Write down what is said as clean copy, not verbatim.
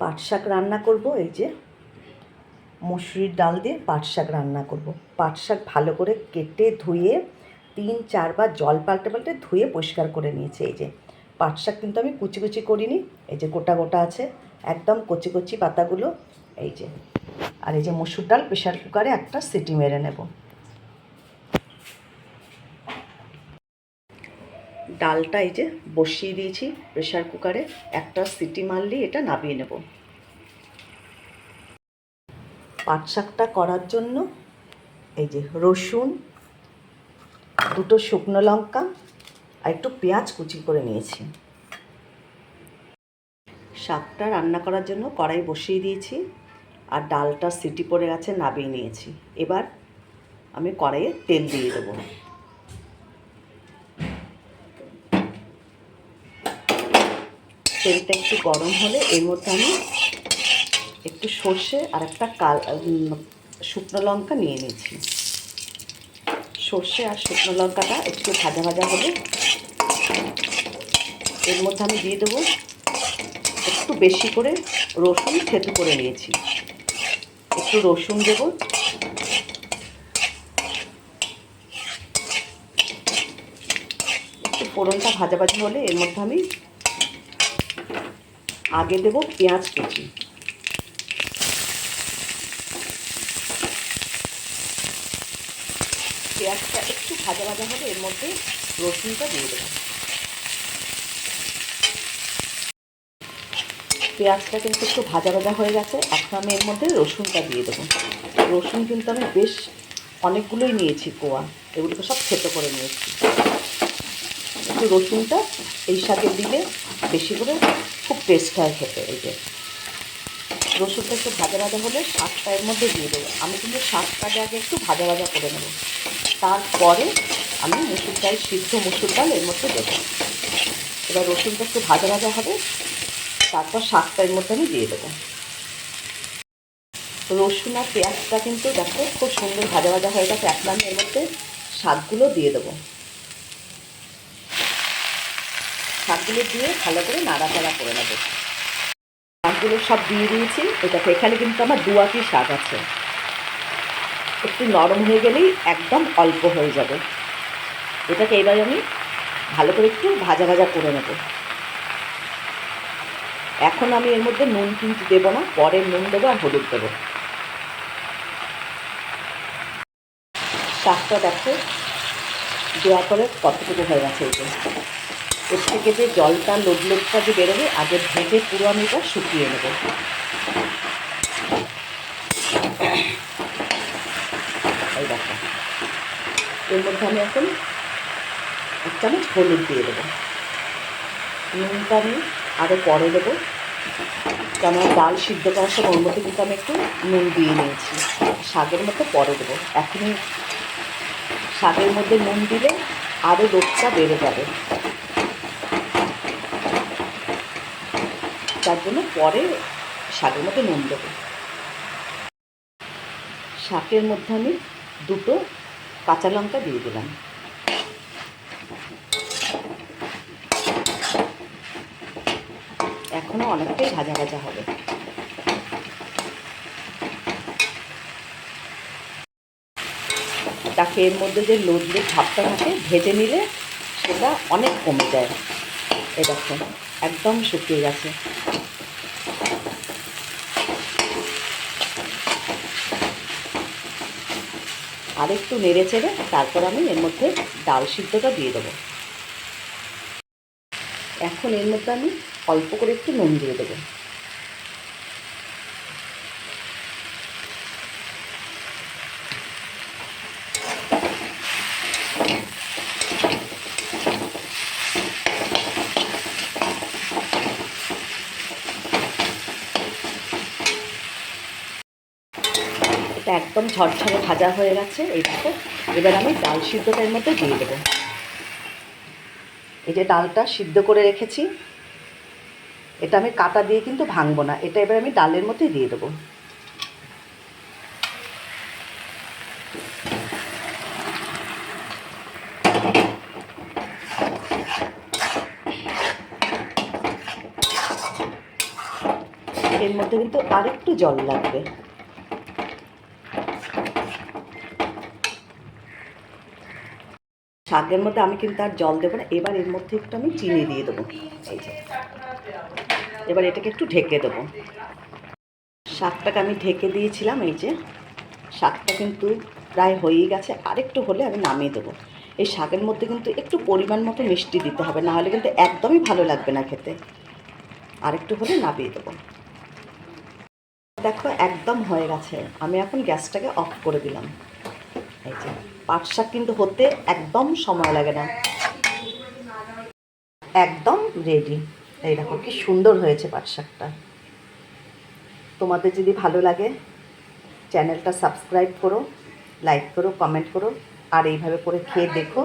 পাট শাক রান্না করব। এই যে মসুরির ডাল দিয়ে পাট শাক রান্না করব। পাট শাক ভালো করে কেটে ধুয়ে 3-4 বার জল পাল্টে পাল্টে ধুয়ে পরিষ্কার করে নিয়েছি। এই যে পাট শাক কিন্তু আমি কুচি কুচি করিনি, এই যে গোটা গোটা আছে, একদম কচি কচি পাতাগুলো। এই যে আর এই যে মসুর ডাল প্রেশার কুকারে একটা সিটি মেরে নেব। ডালটা এই যে বসিয়ে দিয়েছি প্রেশার কুকারে, একটা সিটি মারলেই এটা নামিয়ে নেব। পাট শাকটা করার জন্য এই যে রসুন, 2টো শুকনো লঙ্কা আর একটু পেঁয়াজ কুচি করে নিয়েছি। শাকটা রান্না করার জন্য কড়াই বসিয়ে দিয়েছি আর ডালটা সিটি পড়ে গেছে, নামিয়ে নিয়েছি। এবার আমি কড়াইয়ে তেল দিয়ে দেবো। তেলটা একটু গরম হলে এর মধ্যে আমি একটু সর্ষে আর একটা শুকনো লঙ্কা নিয়ে নিয়েছি। সর্ষে আর শুকনো লঙ্কাটা একটু ভাজা ভাজা হলে এর মধ্যে আমি দিয়ে দেবো একটু বেশি করে রসুন থেঁতো করে নিয়েছি। একটু রসুন দেব, একটু ফোড়নটা ভাজা ভাজা হলে এর মধ্যে আমি আগে দেব পেঁয়াজ কুচি। পেঁয়াজটা একটু ভাজা ভাজা হলে এর মধ্যে রসুনটা দিয়ে দেবো। পেঁয়াজটা কিন্তু একটু ভাজা ভাজা হয়ে গেছে, এখন আমি এর মধ্যে রসুনটা দিয়ে দেবো। রসুন কিন্তু আমি বেশ অনেকগুলোই নিয়েছি কোয়া, এগুলোকে সব থেতো করে নিয়েছি। একটু রসুনটা এই শাকে দিলে বেশি করে খুব টেস্ট হয় খেতে। এই যে রসুনটা একটু ভাজা ভাজা হলে শাকটা এর মধ্যে দিয়ে দেবো। আমি কিন্তু শাকটাকে আগে একটু ভাজা ভাজা করে নেব, তারপরে আমি সিদ্ধ মসুর ডাল এর মধ্যে দেবো। এবার রসুনটা একটু ভাজা ভাজা হবে, তারপর শাকটা এর মধ্যে আমি দিয়ে দেবো। রসুন আর পেঁয়াজটা কিন্তু দেখো খুব সুন্দর ভাজা ভাজা হয়ে গেছে। এখন আমি এর মধ্যে শাকগুলো দিয়ে দেবো। শাকগুলো দিয়ে ভালো করে নাড়াচাড়া করে নেব। শাকগুলো সব দিয়ে দিয়েছি। এটাকে এখানে কিন্তু আমার 2 আঁটি শাক আছে, একটু নরম হয়ে গেলেই একদম অল্প হয়ে যাবে। এটাকে এবার আমি ভালো করে একটু ভাজা ভাজা করে নেব। এখন আমি এর মধ্যে নুন কিন্তু দেবো না, পরে নুন দেবো আর হলুদ দেবো। শাকটা দেখো দেওয়ার পরে কতটুকু হয়ে গেছে। এই যে এর থেকে যে জলটা লোদটা যে বেরোবে, আগে ভেজে পুরো আমি এটা শুকিয়ে নেব। এই দেখো এর মধ্যে আমি এখন 1 চামচ হলুদ দিয়ে দেবো। নুনটা আমি আরও পরে দেবো, কারণ ডাল সিদ্ধ করার সময় ওর মধ্যে কিন্তু আমি একটু নুন দিয়ে নিয়েছি। শাকের মধ্যে পরে দেবো। এখনই শাকের মধ্যে নুন দিলে আরও লোদটা বেড়ে যাবে, তার জন্য পরে শাকের মধ্যে নুন দেবো। শাকের মধ্যে আমি 2টো কাঁচা লঙ্কা দিয়ে দিলাম। এখনও অনেকটাই ভাজা ভাজা হবে। তাকে এর মধ্যে যে লোদের ভাবটা থাকে ভেজে নিলে সেটা অনেক কমে যায়। এ দেখো একদম শুকিয়ে গেছে। আর একটু নেড়ে চেড়ে তারপর আমি এর মধ্যে ডাল সিদ্ধটা দিয়ে দেবো। এখন এর মধ্যে আমি অল্প করে একটু নুন দিয়ে দেবো। এটা একদম ঝরঝরে ভাজা হয়ে গেছে। এই দেখো এবার আমি ডাল সিদ্ধটা এর মধ্যে দিয়ে দেবো। এই যে ডালটা সিদ্ধ করে রেখেছি, এটা আমি কাঁটা দিয়ে কিন্তু ভাঙবো না, এটা এবার আমি ডালের মধ্যে দিয়ে দেবো। এর মধ্যে কিন্তু আরেকটু জল লাগবে। শাকের মধ্যে আমি কিন্তু আর জল দেবো না। এবার এর মধ্যে একটু আমি চিনি দিয়ে দেবো। এই যে এবার এটাকে একটু ঢেকে দেবো। শাকটাকে আমি ঢেকে দিয়েছিলাম। এই যে শাকটা কিন্তু প্রায় হয়েই গেছে, আরেকটু হলে আমি নামিয়ে দেবো। এই শাকের মধ্যে কিন্তু একটু পরিমাণ মতো মিষ্টি দিতে হবে, না হলে কিন্তু একদমই ভালো লাগবে না খেতে। আরেকটু হলে নামিয়ে দেবো। দেখো একদম হয়ে গেছে, আমি এখন গ্যাসটাকে অফ করে দিলাম। এই যে পাট শাক কিন্তু হতে একদম সময় লাগে না, একদম রেডি। এই দেখো কি সুন্দর হয়েছে পাট শাকটা। তোমাদের যদি ভালো লাগে চ্যানেলটা সাবস্ক্রাইব করো, লাইক করো, কমেন্ট করো, আর এইভাবে করে খেয়ে দেখো।